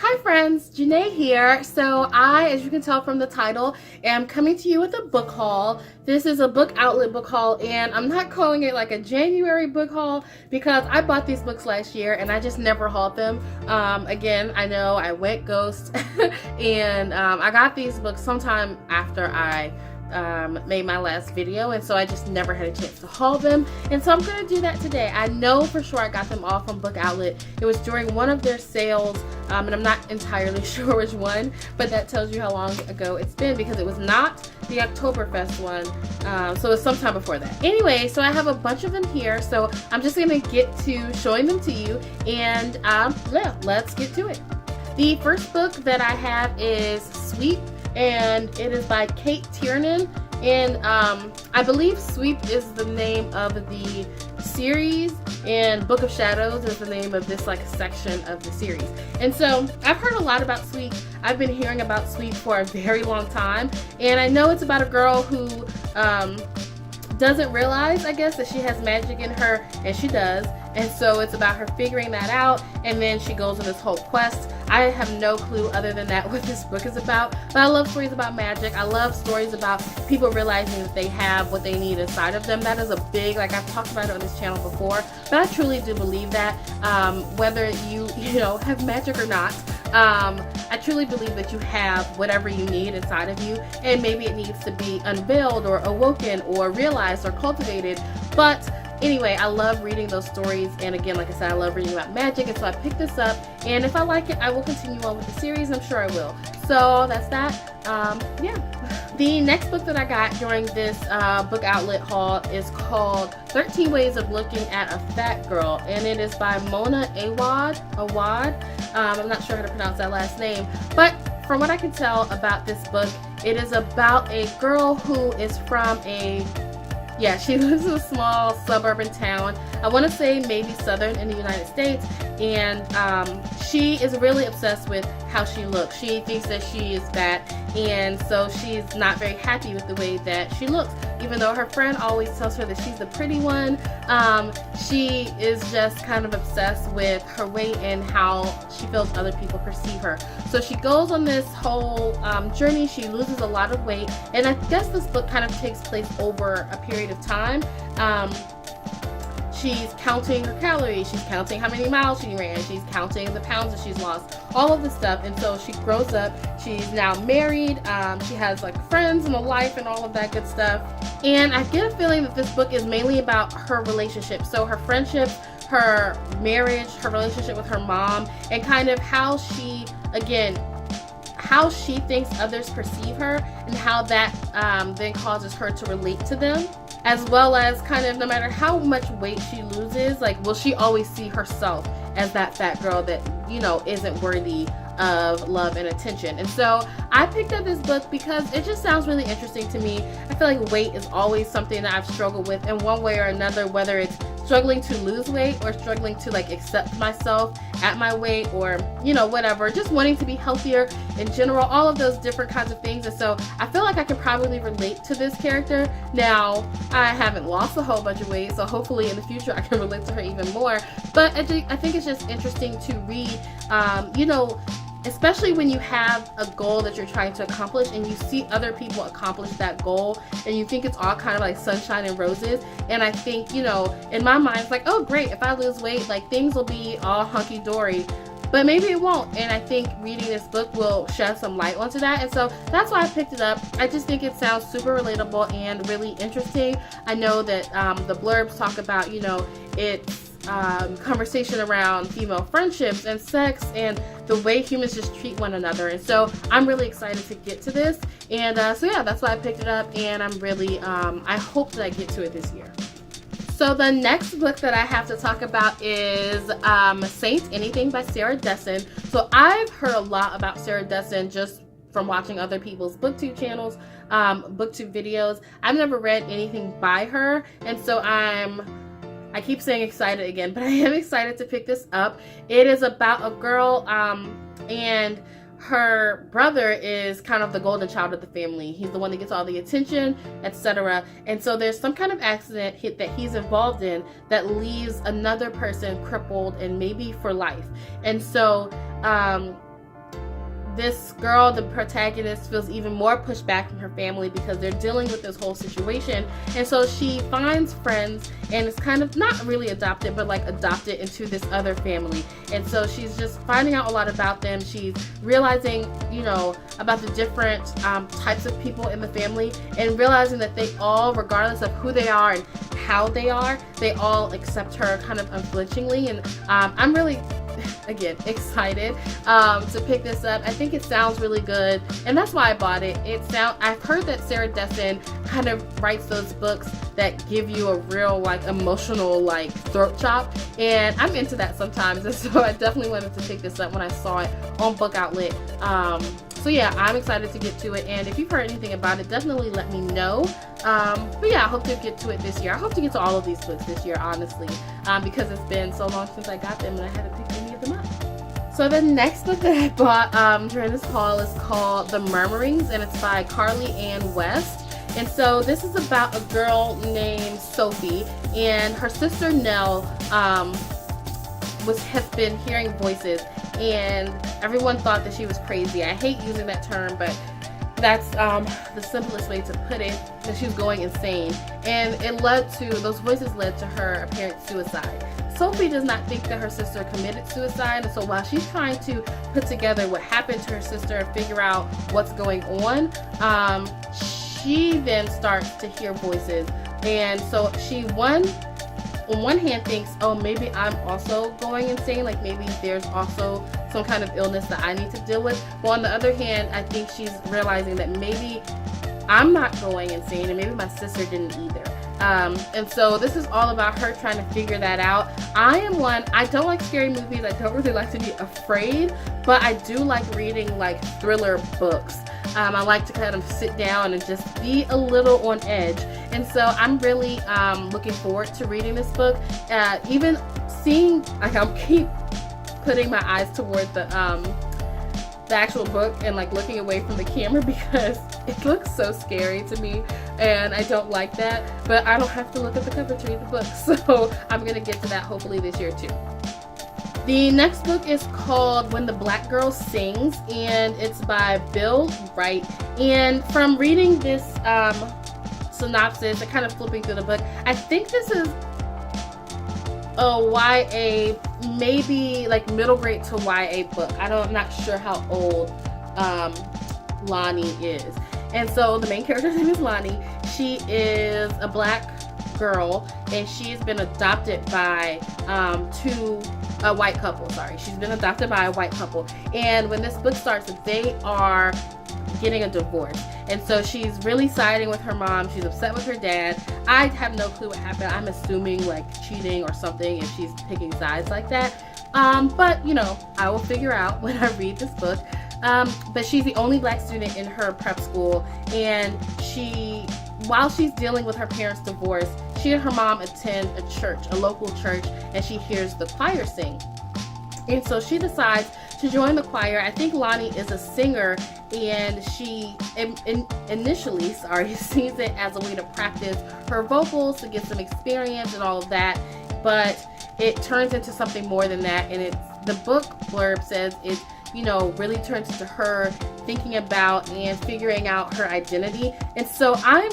Hi friends, Janae here. So I, as you can tell from the title, am coming to you with a book haul. This is a book outlet book haul, and I'm not calling it like a January book haul because I bought these books last year and I just never hauled them. Again, I know I went ghost and I got these books sometime after I made my last video, and so I just never had a chance to haul them, and so I'm going to do that today. I know for sure I got them all from Book Outlet. It was during one of their sales, and I'm not entirely sure which one, but that tells you how long ago it's been because it was not the Oktoberfest one, so it's sometime before that. Anyway, so I have a bunch of them here, so I'm just going to get to showing them to you, and yeah, let's get to it. The first book that I have is Sweep, and it is by Kate Tiernan, and I believe Sweep is the name of the series, and Book of Shadows is the name of this like section of the series. And so I've heard a lot about Sweep. I've been hearing about Sweep for a very long time, and I know it's about a girl who doesn't realize, I guess, that she has magic in her, and she does. And so it's about her figuring that out, and then she goes on this whole quest. I have no clue other than that what this book is about, but I love stories about magic. I love stories about people realizing that they have what they need inside of them. That is a big, like I've talked about it on this channel before, but I truly do believe that whether you know, have magic or not, I truly believe that you have whatever you need inside of you, and maybe it needs to be unveiled or awoken or realized or cultivated. But anyway, I love reading those stories, and again, like I said, I love reading about magic, and so I picked this up, and if I like it, I will continue on with the series. I'm sure I will. So that's that. Yeah. The next book that I got during this book outlet haul is called 13 Ways of Looking at a Fat Girl, and it is by Mona Awad. I'm not sure how to pronounce that last name, but from what I can tell about this book, it is about a girl who is from she lives in a small suburban town. I want to say maybe southern in the United States, and she is really obsessed with how she looks. She thinks that she is fat, and so she's not very happy with the way that she looks. Even though her friend always tells her that she's the pretty one, she is just kind of obsessed with her weight and how she feels other people perceive her. So she goes on this whole journey. She loses a lot of weight, and I guess this book kind of takes place over a period of time. She's counting her calories, she's counting how many miles she ran, she's counting the pounds that she's lost, all of this stuff. And so she grows up, she's now married, she has like friends and a life and all of that good stuff. And I get a feeling that this book is mainly about her relationship. So her friendships, her marriage, her relationship with her mom, and kind of how she, again, how she thinks others perceive her, and how that then causes her to relate to them, as well as kind of no matter how much weight she loses, like, will she always see herself as that fat girl that, you know, isn't worthy of love and attention. And so I picked up this book because it just sounds really interesting to me. I feel like weight is always something that I've struggled with in one way or another, whether it's struggling to lose weight or struggling to like accept myself at my weight, or, you know, whatever, just wanting to be healthier in general, all of those different kinds of things. And so I feel like I can probably relate to this character. Now, I haven't lost a whole bunch of weight, so hopefully in the future I can relate to her even more. But I think it's just interesting to read, you know, especially when you have a goal that you're trying to accomplish and you see other people accomplish that goal, and you think it's all kind of like sunshine and roses. And I think, you know, in my mind, it's like, oh great, if I lose weight, like things will be all hunky-dory. But maybe it won't, and I think reading this book will shed some light onto that. And so that's why I picked it up. I just think it sounds super relatable and really interesting. I know that the blurbs talk about, you know, it's conversation around female friendships and sex and the way humans just treat one another. And so I'm really excited to get to this, and so yeah, that's why I picked it up, and I'm really I hope that I get to it this year. So the next book that I have to talk about is Saint Anything by Sarah Dessen. So I've heard a lot about Sarah Dessen just from watching other people's booktube channels, booktube videos. I've never read anything by her, and so I keep saying excited again, but I am excited to pick this up. It is about a girl, and her brother is kind of the golden child of the family. He's the one that gets all the attention, etc. And so there's some kind of accident that he's involved in that leaves another person crippled and maybe for life. And so this girl, the protagonist, feels even more pushback from her family because they're dealing with this whole situation. And so she finds friends and is kind of not really adopted, but like adopted into this other family. And so she's just finding out a lot about them. She's realizing, you know, about the different types of people in the family, and realizing that they all, regardless of who they are and how they are, they all accept her kind of unflinchingly. And I'm really, again, excited to pick this up. I think it sounds really good, and that's why I bought it. I've heard that Sarah Dessen kind of writes those books that give you a real like emotional like throat chop, and I'm into that sometimes, and so I definitely wanted to pick this up when I saw it on Book Outlet. So yeah, I'm excited to get to it, and if you've heard anything about it, definitely let me know. But yeah, I hope to get to it this year. I hope to get to all of these books this year, honestly, because it's been so long since I got them and I haven't picked any of them up. So the next book that I bought during this haul is called The Murmurings, and it's by Carly Ann West. And so this is about a girl named Sophie, and her sister Nell has been hearing voices, and everyone thought that she was crazy. I hate using that term, but that's the simplest way to put it, that she was going insane. And those voices led to her apparent suicide. Sophie does not think that her sister committed suicide, and so while she's trying to put together what happened to her sister and figure out what's going on, she then starts to hear voices. And so she on one hand thinks, oh, maybe I'm also going insane, like maybe there's also some kind of illness that I need to deal with. But on the other hand, I think she's realizing that maybe I'm not going insane, and maybe my sister didn't either. And so this is all about her trying to figure that out. I don't like scary movies. I don't really like to be afraid, but I do like reading like thriller books. I like to kind of sit down and just be a little on edge. And so I'm really looking forward to reading this book. Even seeing, like, I'll keep putting my eyes toward the actual book and like looking away from the camera because it looks so scary to me, and I don't like that. But I don't have to look at the cover to read the book, so I'm gonna get to that hopefully this year too. The next book is called When the Black Girl Sings, and it's by Bill Wright. And from reading this synopsis and kind of flipping through the book, I think this is a YA, maybe like middle grade to YA book. I'm not sure how old Lonnie is. And so the main character's name is Lonnie. She is a black girl, and she's been adopted by a white couple. She's been adopted by a white couple. And when this book starts, they are getting a divorce. And so she's really siding with her mom. She's upset with her dad. I have no clue what happened. I'm assuming like cheating or something if she's picking sides like that. But you know, I will figure out when I read this book. But she's the only black student in her prep school, and while she's dealing with her parents' divorce, she and her mom attend a church, a local church, and she hears the choir sing. And so she decides to join the choir. I think Lonnie is a singer, and she initially sees it as a way to practice her vocals, to get some experience and all of that. But it turns into something more than that, and the book blurb says it, you know, really turns into her thinking about and figuring out her identity. And so I'm,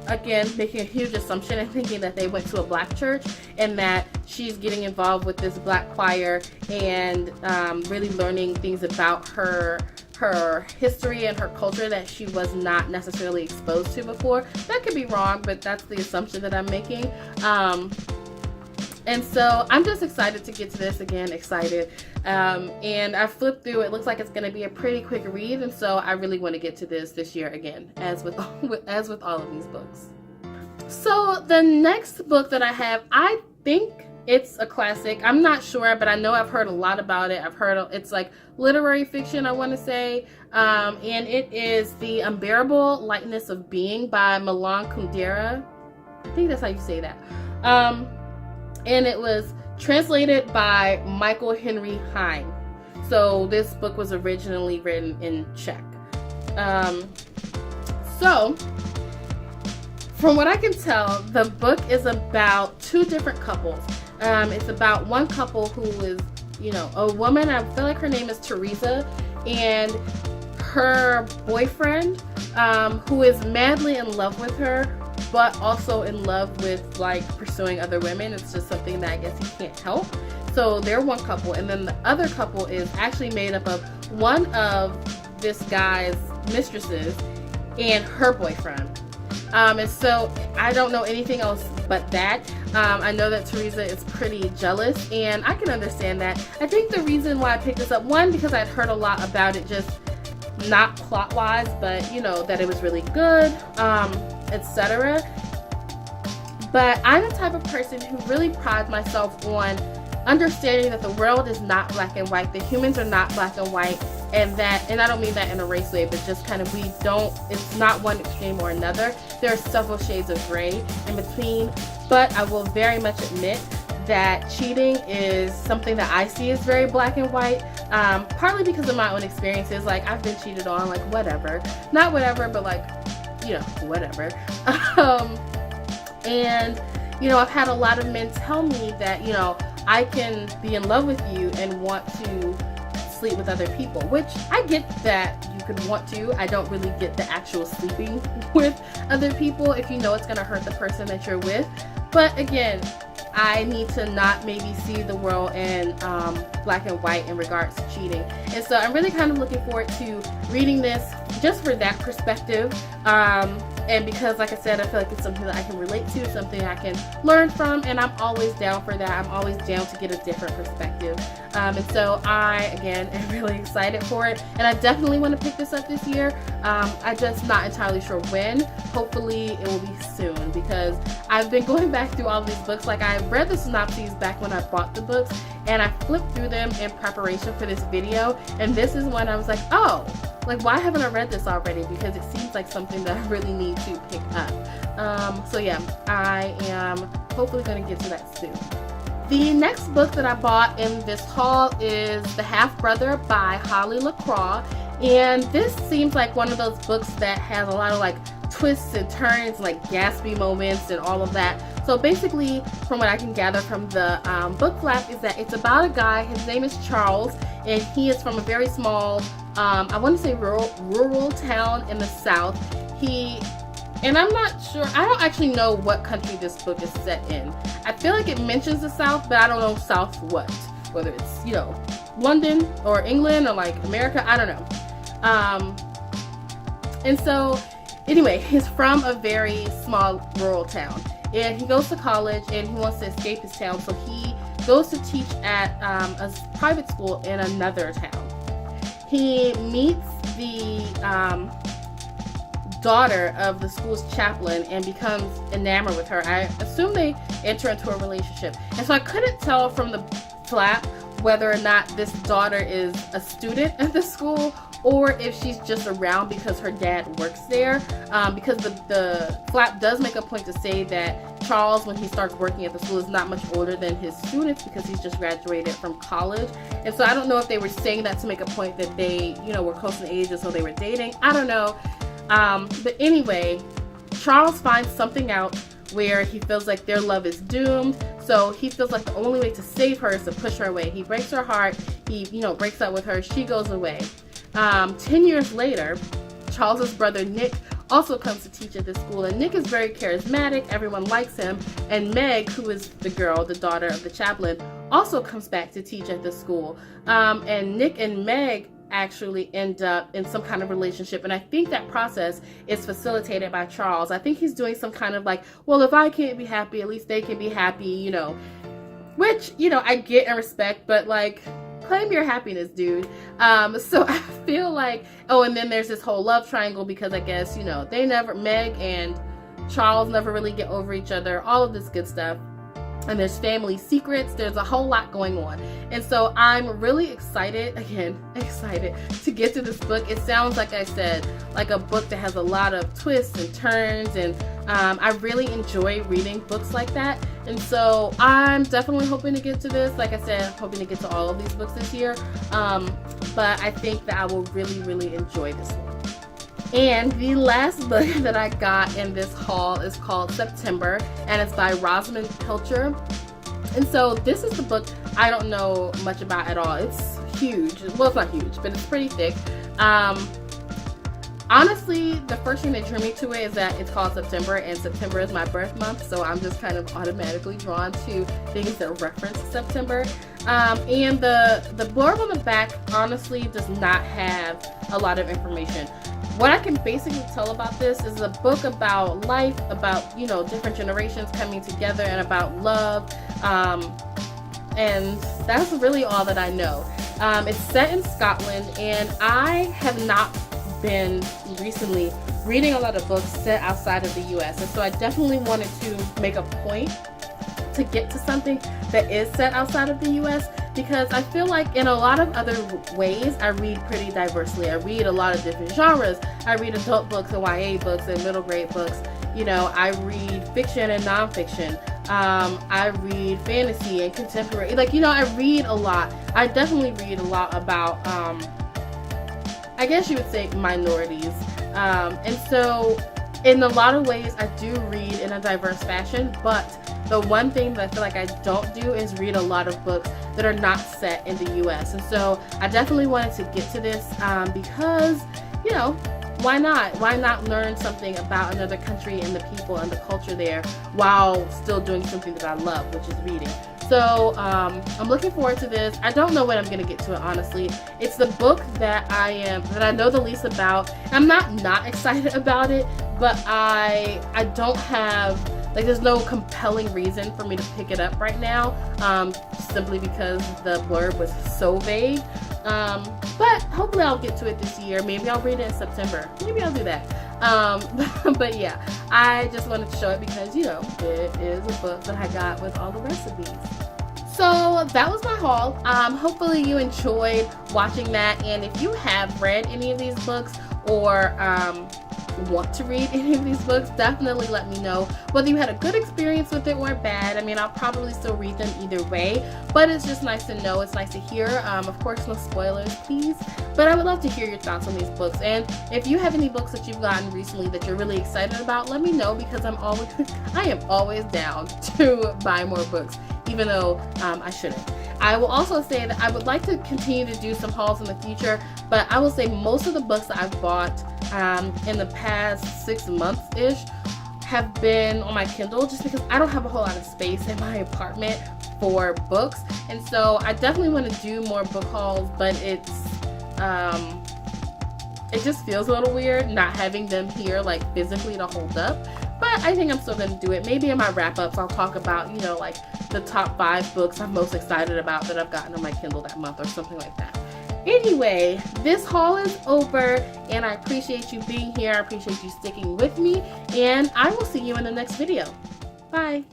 again, making a huge assumption and thinking that they went to a black church, and that she's getting involved with this black choir and really learning things about her history and her culture that she was not necessarily exposed to before. That could be wrong, but that's the assumption that I'm making. And so I'm just excited to get to this, again, excited. And I flipped through, it looks like it's going to be a pretty quick read, and so I really want to get to this year again, as with all of these books. So the next book that I have, I think it's a classic. I'm not sure, but I know I've heard a lot about it. It's like literary fiction, I want to say. And it is The Unbearable Lightness of Being by Milan Kundera. I think that's how you say that. And it was translated by Michael Henry Heim. So this book was originally written in Czech. So from what I can tell, the book is about two different couples. It's about one couple who is a woman, I feel like her name is Teresa, and her boyfriend, who is madly in love with her, but also in love with like pursuing other women. It's just something that I guess he can't help. So they're one couple, and then the other couple is actually made up of one of this guy's mistresses and her boyfriend. And so I don't know anything else but that. I know that Teresa is pretty jealous, and I can understand that. I think the reason why I picked this up, one, because I'd heard a lot about it, just not plot wise, but that it was really good, etc. But I'm the type of person who really prides myself on understanding that the world is not black and white, the humans are not black and white, and I don't mean that in a race way, but just kind of it's not one extreme or another. There are several shades of gray in between, but I will very much admit that cheating is something that I see as very black and white, partly because of my own experiences. Like, I've been cheated on, like, whatever. Not whatever, but like, whatever. And, I've had a lot of men tell me that, I can be in love with you and want to sleep with other people, which I get that you could want to. I don't really get the actual sleeping with other people if you know it's going to hurt the person that you're with. But again, I need to not maybe see the world in black and white in regards to cheating. And so I'm really kind of looking forward to reading this just for that perspective. And because, like I said, I feel like it's something that I can relate to, something I can learn from, and I'm always down for that. I'm always down to get a different perspective. And so I, again, am really excited for it. And I definitely want to pick this up this year. I'm just not entirely sure when. Hopefully it will be soon, because I've been going back through all of these books. Like, I read the synopses back when I bought the books, and I flipped through them in preparation for this video. And this is when I was like, oh, like, why haven't I read this already? Because it seems like something that I really need to pick up. So yeah, I am hopefully going to get to that soon. The next book that I bought in this haul is The Half-Brother by Holly LaCroix. And this seems like one of those books that has a lot of like twists and turns, like gaspy moments and all of that. So basically, from what I can gather from the book flap, is that it's about a guy. His name is Charles, and he is from a very small, I want to say rural town in the South. And I'm not sure, I don't actually know what country this book is set in. I feel like it mentions the South, but I don't know South what. Whether it's, London or England or like America, I don't know. And so, anyway, he's from a very small rural town. And he goes to college and he wants to escape his town, so he goes to teach at a private school in another town. He meets the daughter of the school's chaplain and becomes enamored with her. I assume they enter into a relationship. And so I couldn't tell from the flap whether or not this daughter is a student at the school or if she's just around because her dad works there. Because the flap does make a point to say that Charles, when he starts working at the school, is not much older than his students because he's just graduated from college. And so I don't know if they were saying that to make a point that they, were close in age and so they were dating. I don't know. But anyway, Charles finds something out where he feels like their love is doomed. So he feels like the only way to save her is to push her away. He breaks her heart. He, breaks up with her. She goes away. 10 years later, Charles's brother Nick also comes to teach at this school, and Nick is very charismatic. Everyone likes him. And Meg, who is the girl, the daughter of the chaplain, also comes back to teach at the school. And Nick and Meg actually end up in some kind of relationship, and I think that process is facilitated by Charles. I think he's doing some kind of like, well, if I can't be happy, at least they can be happy, which, I get and respect, but like, claim your happiness, dude. So I feel like, oh, and then there's this whole love triangle because I guess, Meg and Charles never really get over each other, all of this good stuff. And there's family secrets. There's a whole lot going on. And so I'm really excited to get to this book. It sounds, like I said, like a book that has a lot of twists and turns. And I really enjoy reading books like that. And so I'm definitely hoping to get to this. Like I said, I'm hoping to get to all of these books this year. But I think that I will really, really enjoy this one. And the last book that I got in this haul is called September, and it's by Rosamund Pilcher. And so this is the book I don't know much about at all. It's huge. Well, it's not huge, but it's pretty thick. Honestly, the first thing that drew me to it is that it's called September, and September is my birth month, so I'm just kind of automatically drawn to things that reference September. And the blurb on the back honestly does not have a lot of information. What I can basically tell about this is a book about life, about, you know, different generations coming together, and about love. And that's really all that I know. It's set in Scotland, and I have not been recently reading a lot of books set outside of the US, and so I definitely wanted to make a point to get to something that is set outside of the US, because I feel like in a lot of other ways I read pretty diversely. I read a lot of different genres. I read adult books and YA books and middle grade books. You know, I read fiction and nonfiction. I read fantasy and contemporary. Like, you know, I read a lot. I definitely read a lot about I guess you would say minorities. And so in a lot of ways I do read in a diverse fashion, but the one thing that I feel like I don't do is read a lot of books that are not set in the US. And so I definitely wanted to get to this because, you know, why not? Why not learn something about another country and the people and the culture there while still doing something that I love, which is reading. So I'm looking forward to this. I don't know when I'm gonna get to it, honestly. It's the book that I know the least about. I'm not excited about it, but I don't have, like, there's no compelling reason for me to pick it up right now, simply because the blurb was so vague. But hopefully I'll get to it this year. Maybe I'll read it in September. Maybe I'll do that. But yeah, I just wanted to show it because, you know, it is a book that I got with all the recipes. So that was my haul. Hopefully you enjoyed watching that, and if you have read any of these books or want to read any of these books, definitely let me know whether you had a good experience with it or bad. I mean, I'll probably still read them either way, but it's just nice to know. It's nice to hear. Of course, no spoilers, please, but I would love to hear your thoughts on these books. And if you have any books that you've gotten recently that you're really excited about, let me know, because I am always down to buy more books, even though I shouldn't. I will also say that I would like to continue to do some hauls in the future, but I will say most of the books that I've bought in the past 6 months-ish have been on my Kindle, just because I don't have a whole lot of space in my apartment for books. And so I definitely want to do more book hauls, but it just feels a little weird not having them here, like, physically to hold up. But I think I'm still going to do it. Maybe in my wrap-ups I'll talk about, you know, like the top 5 books I'm most excited about that I've gotten on my Kindle that month or something like that. Anyway, this haul is over, and I appreciate you being here. I appreciate you sticking with me, and I will see you in the next video. Bye.